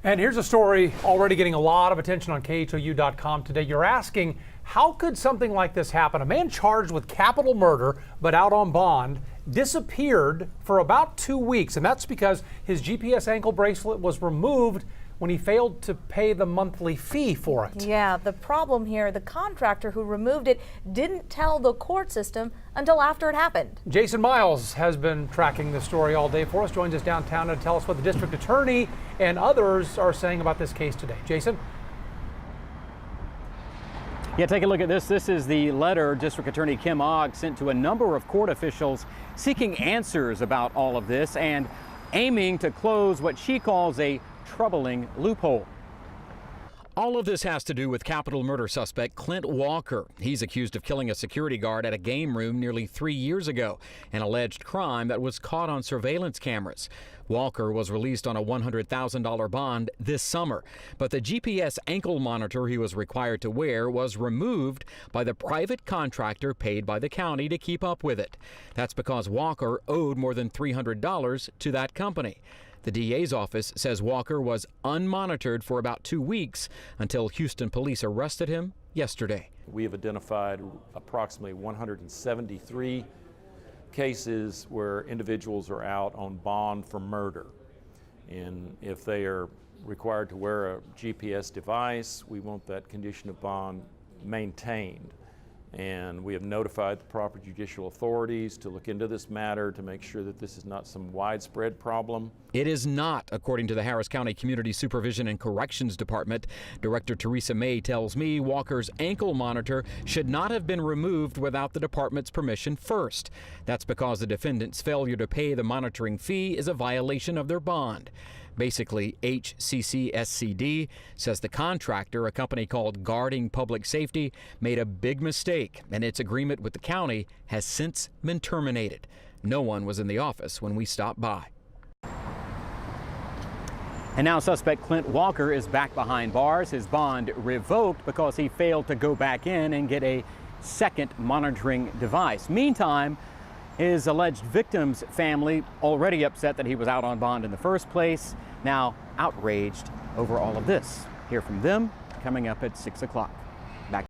And here's a story already getting a lot of attention on KHOU.com today. You're asking, how could something like this happen? A man charged with capital murder, but out on bond, disappeared for about 2 weeks. And that's because his GPS ankle bracelet was removed when he failed to pay the monthly fee for it. Yeah, the problem here, the contractor who removed it didn't tell the court system until after it happened. Jason Miles has been tracking this story all day for us, joins us downtown to tell us what the district attorney and others are saying about this case today. Jason? Yeah, take a look at this. This is the letter District Attorney Kim Ogg sent to a number of court officials seeking answers about all of this and aiming to close what she calls a troubling loophole. All of this has to do with capital murder suspect Clint Walker. He's accused of killing a security guard at a game room nearly 3 years ago, an alleged crime that was caught on surveillance cameras. Walker was released on a $100,000 bond this summer, but the GPS ankle monitor he was required to wear was removed by the private contractor paid by the county to keep up with it. That's because Walker owed more than $300 to that company. The DA's office says Walker was unmonitored for about 2 weeks until Houston police arrested him yesterday. We have identified approximately 173 cases where individuals are out on bond for murder. And if they are required to wear a GPS device, we want that condition of bond maintained. And we have notified the proper judicial authorities to look into this matter to make sure that this is not some widespread problem. It is not, according to the Harris County Community Supervision and Corrections Department. Director Teresa May tells me Walker's ankle monitor should not have been removed without the department's permission first. That's because the defendant's failure to pay the monitoring fee is a violation of their bond. Basically, HCCSCD says the contractor, a company called Guarding Public Safety, made a big mistake, and its agreement with the county has since been terminated. No one was in the office when we stopped by. And now suspect Clint Walker is back behind bars, his bond revoked because he failed to go back in and get a second monitoring device. Meantime, his alleged victim's family, already upset that he was out on bond in the first place, now outraged over all of this. Hear from them coming up at 6 o'clock.